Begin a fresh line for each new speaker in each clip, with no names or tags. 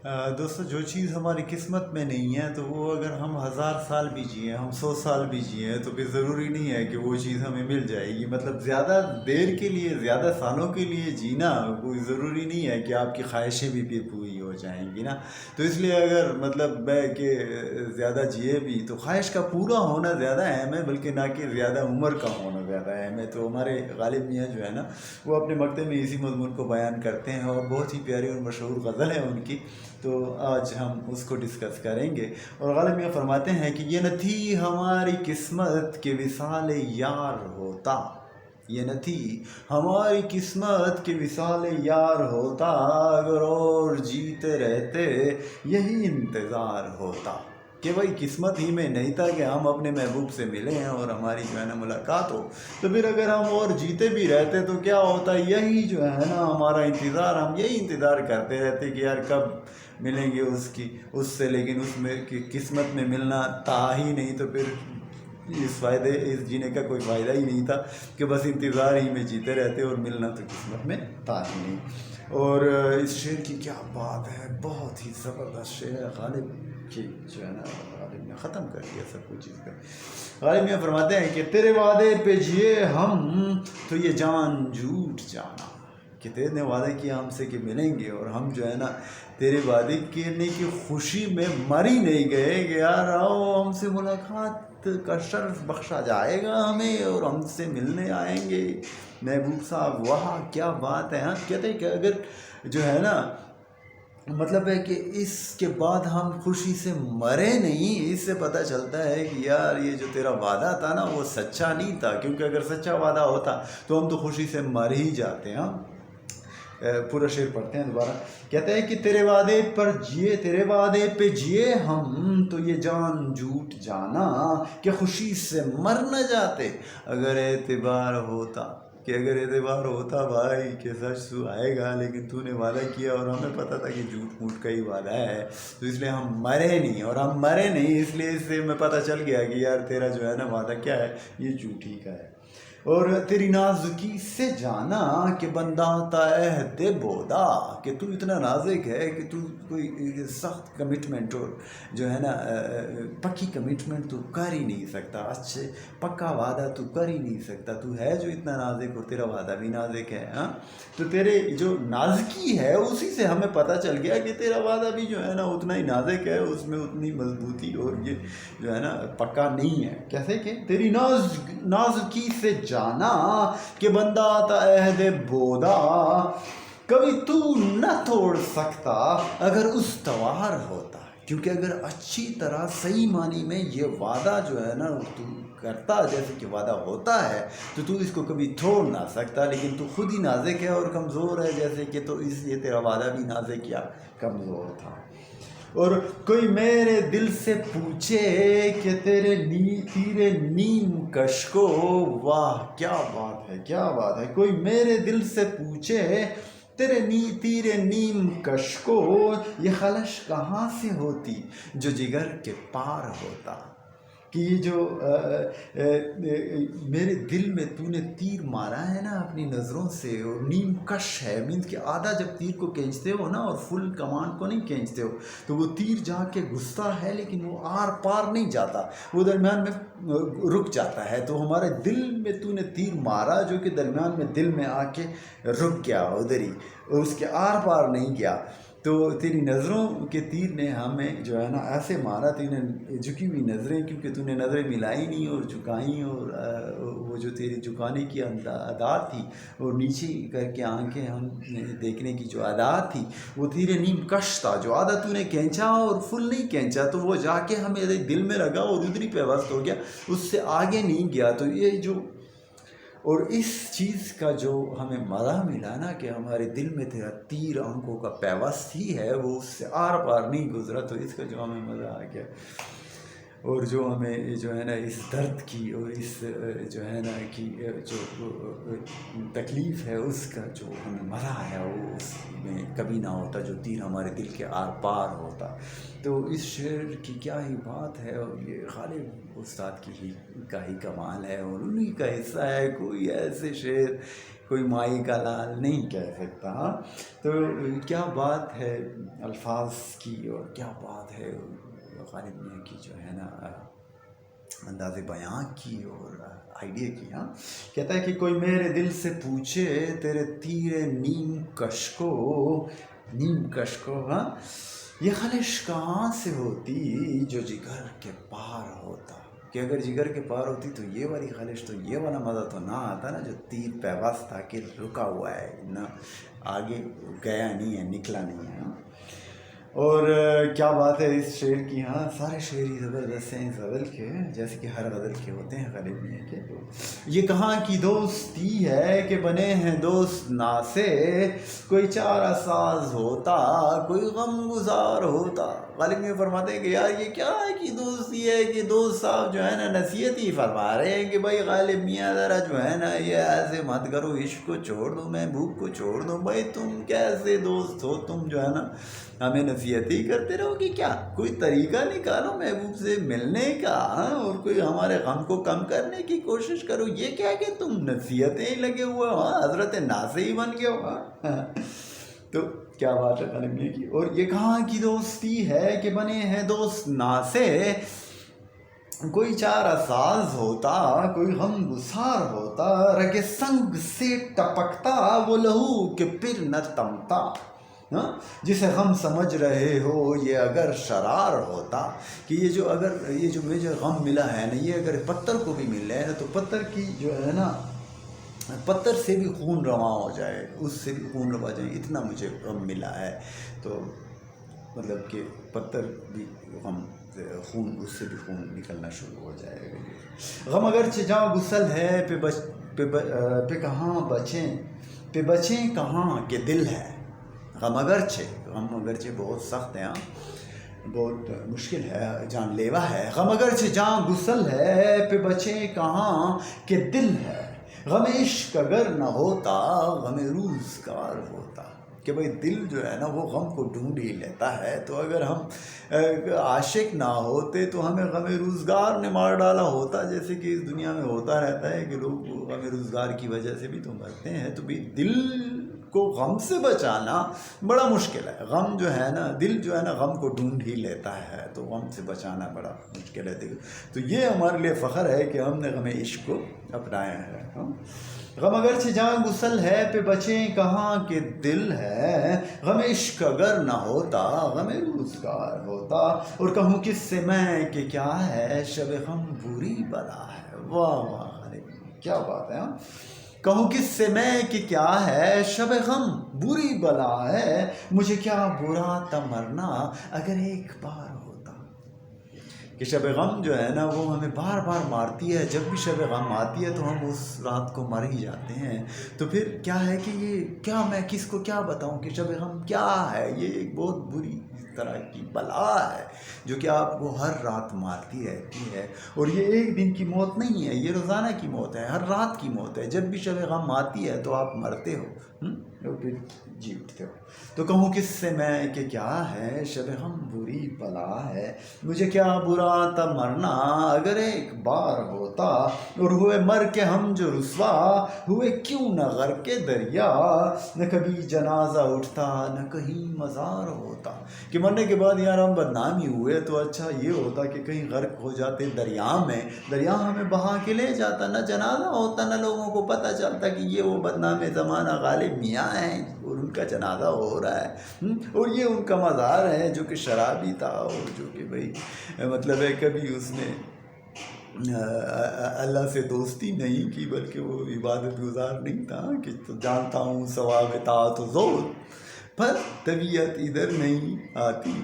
دوستو، جو چیز ہماری قسمت میں نہیں ہے تو وہ اگر ہم 1000 سال بھی جئیں، ہم 100 سال بھی جئیں، تو پھر ضروری نہیں ہے کہ وہ چیز ہمیں مل جائے گی. مطلب زیادہ دیر کے لیے، زیادہ سالوں کے لیے جینا کوئی ضروری نہیں ہے کہ آپ کی خواہشیں بھی پھر پوری ہو جائیں گی نا. تو اس لیے اگر مطلب کہ زیادہ جیے بھی تو خواہش کا پورا ہونا زیادہ اہم ہے، بلکہ نہ کہ زیادہ عمر کا ہونا زیادہ اہم ہے. تو ہمارے غالب میاں جو ہے نا، وہ اپنے مکتب میں اسی مضمون کو بیان کرتے ہیں، اور بہت ہی پیاری اور مشہور غزل ہے ان کی. تو آج ہم اس کو ڈسکس کریں گے. اور غالب میاں فرماتے ہیں کہ یہ نہ تھی ہماری قسمت کہ وصال یار ہوتا، یہ نہ تھی ہماری قسمت کہ وصال یار ہوتا، اگر اور جیتے رہتے یہی انتظار ہوتا. کہ بھائی قسمت ہی میں نہیں تھا کہ ہم اپنے محبوب سے ملے ہیں اور ہماری جو ہے نا ملاقات ہو، تو پھر اگر ہم اور جیتے بھی رہتے تو کیا ہوتا، یہی جو ہے نا ہمارا انتظار، ہم یہی انتظار کرتے رہتے کہ یار کب ملیں گے اس سے. لیکن اس میں قسمت میں ملنا تھا ہی نہیں، تو پھر اس جینے کا کوئی فائدہ ہی نہیں تھا کہ بس انتظار ہی میں جیتے رہتے، اور ملنا تو قسمت میں تھا ہی نہیں. اور اس شعر کی کیا بات ہے، بہت ہی زبردست شعر ہے. غالب کی جو ہے نا، غالب نے ختم کر دیا سب کچھ چیز کا. غالب میاں فرماتے ہیں کہ تیرے وعدے پہ جیے ہم تو یہ جان جھوٹ جانا. کہ تیرے نے وعدہ کیا ہم سے کہ ملیں گے، اور ہم جو ہے نا تیرے وعدے کرنے کی خوشی میں مر ہی نہیں گئے کہ یار آؤ ہم سے ملاقات کا شرف بخشا جائے گا ہمیں، اور ہم سے ملنے آئیں گے محبوب صاحب. وہاں کیا بات ہے. ہاں کہتے ہیں کہ اگر جو ہے نا مطلب ہے کہ اس کے بعد ہم خوشی سے مرے نہیں، اس سے پتہ چلتا ہے کہ یار یہ جو تیرا وعدہ تھا نا وہ سچا نہیں تھا. کیونکہ اگر سچا وعدہ ہوتا تو ہم تو خوشی سے مر ہی جاتے. ہاں پورا شعر پڑھتے ہیں دوبارہ. کہتے ہیں کہ تیرے وعدے پر جیے، تیرے وعدے پہ جیے ہم تو یہ جان جھوٹ جانا، کہ خوشی سے مر نہ جاتے اگر اعتبار ہوتا. کہ اگر اعتبار ہوتا بھائی کہ سچ تو آئے گا، لیکن تو نے وعدہ کیا اور ہمیں پتہ تھا کہ جھوٹ موٹ کا ہی وعدہ ہے، تو اس لیے ہم مرے نہیں. اور ہم مرے نہیں اس لیے اس سے ہمیں پتہ چل گیا کہ یار تیرا جو ہے نا وعدہ کیا ہے، یہ جھوٹ ہی کا ہے. اور تیری نازکی سے جانا کہ بندہ تا عہد بودا. کہ تو اتنا نازک ہے کہ تو کوئی سخت کمٹمنٹ اور جو ہے نا پکی کمٹمنٹ تو کر ہی نہیں سکتا، اچھے پکا وعدہ تو کر ہی نہیں سکتا. تو ہے جو اتنا نازک اور تیرا وعدہ بھی نازک ہے. ہاں تو تیرے جو نازکی ہے اسی سے ہمیں پتہ چل گیا کہ تیرا وعدہ بھی جو ہے نا اتنا ہی نازک ہے، اس میں اتنی مضبوطی اور یہ جو ہے نا پکا نہیں ہے. کیسے کہ تیری نازکی سے جانا کہ بندہ تا عہد بودا، کبھی تو نہ توڑ سکتا اگر استوار ہوتا. کیونکہ اگر اچھی طرح صحیح معنی میں یہ وعدہ جو ہے نا تو کرتا جیسے کہ وعدہ ہوتا ہے تو اس کو کبھی توڑ نہ سکتا. لیکن تو خود ہی نازک ہے اور کمزور ہے جیسے کہ، تو اس لیے تیرا وعدہ بھی نازک یا کمزور تھا. اور کوئی میرے دل سے پوچھے کہ تیرے نیم کش کو، واہ کیا بات ہے، کیا بات ہے. کوئی میرے دل سے پوچھے تیرے نیم کش کو، یہ خلش کہاں سے ہوتی جو جگر کے پار ہوتا. کہ یہ جو میرے دل میں تو نے تیر مارا ہے نا اپنی نظروں سے، اور نیم کش ہے مینس کہ آدھا جب تیر کو کھینچتے ہو نا اور فل کمان کو نہیں کھینچتے ہو تو وہ تیر جا کے گھستا ہے، لیکن وہ آر پار نہیں جاتا، وہ درمیان میں رک جاتا ہے. تو ہمارے دل میں تو نے تیر مارا جو کہ درمیان میں دل میں آ کے رک گیا ادھر ہی، اور اس کے آر پار نہیں گیا. تو تیری نظروں کے تیر نے ہمیں جو ہے نا ایسے مارا، تیری جھکی ہوئی نظریں، کیونکہ تو نے نظریں ملائی نہیں اور جھکائیں، اور وہ جو تیری جھکانے کی ادا تھی اور نیچے کر کے آنکھیں ہم دیکھنے کی جو ادا تھی وہ تیرے نیم کش تھا. جو آدھا تو نے کھینچا اور فل نہیں کھینچا تو وہ جا کے ہمیں دل میں لگا اور ادھر ہی پیوست ہو گیا، اس سے آگے نہیں گیا. تو یہ جو اور اس چیز کا جو ہمیں مزہ ملا نا کہ ہمارے دل میں تیرا تیر آنکھوں کا پیوست ہی ہے، وہ اس سے آر پار نہیں گزرا. تو اس کا جو ہمیں مزہ آ گیا، اور جو ہمیں جو ہے نا اس درد کی اور اس جو ہے نا کی جو تکلیف ہے اس کا جو ہمیں مزہ آیا وہ اس میں کبھی نہ ہوتا جو تیر ہمارے دل کے آر پار ہوتا. تو اس شعر کی کیا ہی بات ہے، اور یہ غالب استاد کی ہی کا ہی کمال ہے، اور انہی کا حصہ ہے. کوئی ایسے شعر کوئی مائی کا لال نہیں کہہ سکتا. تو کیا بات ہے الفاظ کی، اور کیا بات ہے غالب میاں کی جو ہے نا انداز بیاں کی اور آئیڈیا کی. کہتا ہے کہ کوئی میرے دل سے پوچھے تیرے تیر نیم کش کو یہ خلش کہاں سے ہوتی جو جگر کے پار ہوتا. کہ اگر جگر کے پار ہوتی تو یہ والی خلش، تو یہ والا مزہ تو نہ آتا نا، جو تیر پیوست تھا کہ رکا ہوا ہے نہ آگے گیا نہیں ہے، نکلا نہیں ہے. اور کیا بات ہے اس شعر کی. سارے شعر ہی زبردست ہیں اس غزل کے، جیسے کہ ہر غزل کے ہوتے ہیں غالب میاں کے. تو یہ کہاں کی دوستی ہے کہ بنے ہیں دوست ناسے، کوئی چارہ ساز ہوتا کوئی غم گزار ہوتا. غالب میاں فرماتے ہیں کہ یار یہ کیا ہے کہ دوستی ہے کہ دوست صاحب جو ہے نا نصیحت ہی فرما رہے ہیں کہ بھائی غالب میاں ذرا جو ہے نا یہ ایسے مت کرو، عشق کو چھوڑ دو، محبوب کو چھوڑ دو. بھائی تم کیسے دوست ہو، تم جو ہے نا ہمیں نصیحت ہی کرتے رہو گی کیا؟ کوئی طریقہ نکالو محبوب سے ملنے کا، اور کوئی ہمارے غم کو کم کرنے کی کوشش کرو. یہ کیا کہ تم نصیحتیں ہی لگے ہوئے ہو، حضرت ناصح ہی بن گئے ہو. تو کیا بات ہے غالب میاں کی. اور یہ کہاں کی دوستی ہے کہ بنے ہیں دوست ناسے، کوئی چارہ ساز ہوتا کوئی غم گسار ہوتا، رگ سنگ سے ٹپکتا وہ لہو کہ پھر نہ تمتا. جسے غم سمجھ رہے ہو یہ اگر شرار ہوتا، کہ یہ جو مجھے غم ملا ہے نا، یہ اگر پتھر کو بھی مل رہا ہے نا، تو پتھر کی جو ہے نا پتھر سے بھی خون رواں ہو جائے، اس سے بھی خون رواں جائے، اتنا مجھے غم ملا ہے. تو مطلب کہ پتھر بھی غم خون، اس سے بھی خون نکلنا شروع ہو جائے گا. غم اگرچہ جاں گسل ہے پہ کہاں بچیں کہاں کہ دل ہے. غم اگرچہ بہت سخت ہے، بہت مشکل ہے، جان لیوا ہے. غم اگرچہ جاں گسل ہے پہ بچیں کہاں کہ دل ہے. غم عشق اگر نہ ہوتا غم روزگار ہوتا. کہ بھئی دل جو ہے نا وہ غم کو ڈھونڈ ہی لیتا ہے. تو اگر ہم عاشق نہ ہوتے تو ہمیں غم روزگار نے مار ڈالا ہوتا، جیسے کہ اس دنیا میں ہوتا رہتا ہے کہ لوگ غم روزگار کی وجہ سے بھی تو مرتے ہیں. تو بھی دل کو غم سے بچانا بڑا مشکل ہے. غم جو ہے نا، دل جو ہے نا غم کو ڈھونڈ ہی لیتا ہے، تو غم سے بچانا بڑا مشکل ہے. تو یہ ہمارے لیے فخر ہے کہ ہم نے غم عشق کو اپنایا ہے. غم اگرچہ جاں گسل ہے پہ بچیں کہاں کہ دل ہے. غم عشق اگر نہ ہوتا غم روزگار ہوتا. اور کہوں کس سے میں کہ کیا ہے شب غم بری بلا ہے. واہ واہ، کیا بات ہے. کہوں کس سے میں کہ کیا ہے شب غم بری بلا ہے. مجھے کیا برا تھا مرنا اگر ایک بار ہوتا. کہ شب غم جو ہے نا وہ ہمیں بار بار مارتی ہے. جب بھی شب غم آتی ہے تو ہم اس رات کو مر ہی جاتے ہیں. تو پھر کیا ہے کہ یہ کیا، میں کس کو کیا بتاؤں کہ شب غم کیا ہے. یہ ایک بہت بری طرح کی بلا ہے جو کہ آپ کو ہر رات مارتی رہتی ہے. اور یہ ایک دن کی موت نہیں ہے، یہ روزانہ کی موت ہے، ہر رات کی موت ہے. جب بھی شب غم آتی ہے تو آپ مرتے ہو اور پھر جی اٹھتے ہو. تو کہوں کس سے میں کہ کیا ہے شب غم بری بلا ہے. مجھے کیا برا تھا مرنا اگر ایک بار ہوتا. اور ہوئے مر کے ہم جو رسوا ہوئے کیوں نہ غرق دریا. نہ کبھی جنازہ اٹھتا نہ کہیں مزار ہوتا. کہ مرنے کے بعد یار ہم بدنامی ہوئے تو اچھا یہ ہوتا کہ کہیں غرق ہو جاتے دریا میں، دریا ہمیں بہا کے لے جاتا، نہ جنازہ ہوتا، نہ لوگوں کو پتہ چلتا کہ یہ وہ بدنام زمانہ غالب میاں ہیں اور ان کا جنازہ ہو رہا ہے. اور یہ ان کا مزار ہے جو کہ شرابی تھا، اور جو کہ بھئی مطلب ہے کبھی اس نے اللہ سے دوستی نہیں کی، بلکہ وہ عبادت گزار نہیں تھا. کہ تو جانتا ہوں ثواب طاعت و زہد، پر طبیعت ادھر نہیں آتی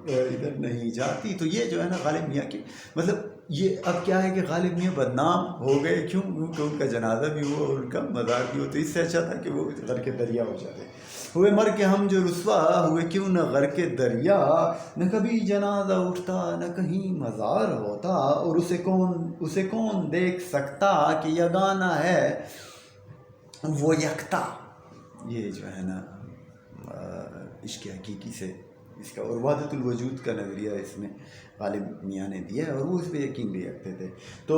ادھر نہیں جاتی. تو یہ جو ہے نا غالب میاں کی مطلب یہ اب کیا ہے کہ غالب میاں بدنام ہو گئے کیوں؟ کیونکہ ان کا جنازہ بھی ہوا اور ان کا مزار بھی ہوا. تو اس سے اچھا تھا کہ وہ غرق دریا ہو جاتے. ہوئے مر کے ہم جو رسوا ہوئے کیوں نہ غرق دریا. نہ کبھی جنازہ اٹھتا نہ کہیں مزار ہوتا. اور اسے کون دیکھ سکتا کہ یگانہ ہے وہ یکتا. یہ جو ہے نا عشق حقیقی سے اس کا اور وحدت الوجود کا نظریہ اس میں غالب میاں نے دیا ہے، اور وہ اس پہ یقین بھی رکھتے تھے. تو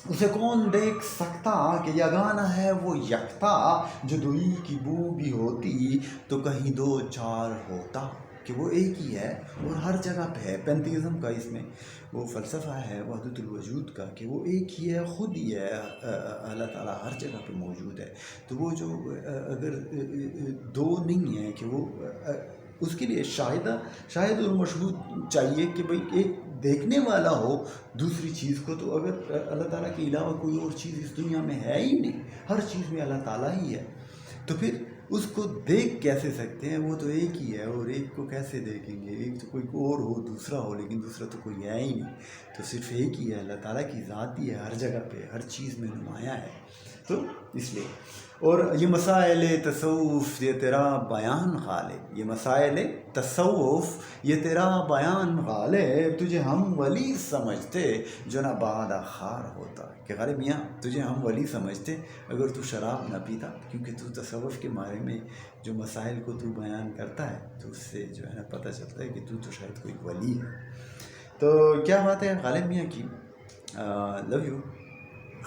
اسے کون دیکھ سکتا کہ یگانہ ہے وہ یکتا، جو دوئی کی بو بھی ہوتی تو کہیں دو چار ہوتا، کہ وہ ایک ہی ہے اور ہر جگہ پہ ہے۔ پینتھیزم کا اس میں وہ فلسفہ ہے وحدت الوجود کا، کہ وہ ایک ہی ہے، خود ہی ہے، اللہ تعالیٰ ہر جگہ پہ موجود ہے۔ تو وہ جو اگر دو نہیں ہے کہ وہ اس کے لیے شاہد اور مشہود چاہیے کہ بھئی ایک دیکھنے والا ہو دوسری چیز کو۔ تو اگر اللہ تعالیٰ کے علاوہ کوئی اور چیز اس دنیا میں ہے ہی نہیں، ہر چیز میں اللہ تعالیٰ ہی ہے، تو پھر اس کو دیکھ کیسے سکتے ہیں؟ وہ تو ایک ہی ہے، اور ایک کو کیسے دیکھیں گے؟ ایک تو کوئی اور ہو، دوسرا ہو، لیکن دوسرا تو کوئی ہے ہی نہیں، تو صرف ایک ہی ہے۔ اللہ تعالیٰ کی ذات ہی ہے، ہر جگہ پہ ہر چیز میں نمایاں ہے، تو اس لیے۔ اور یہ مسائل تصوف یہ تیرا بیان غالب، یہ مسائل تصوف یہ تیرا بیان غالب، تجھے ہم ولی سمجھتے جو نہ بعد خار ہوتا، کہ غالب میاں تجھے ہم ولی سمجھتے اگر تو شراب نہ پیتا، کیونکہ تو تصوف کے بارے میں جو مسائل کو تو بیان کرتا ہے تو اس سے جو ہے نا پتہ چلتا ہے کہ تو شاید کوئی ولی ہے۔ تو کیا بات ہے غالب میاں کی، love you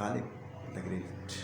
Ghalib, the great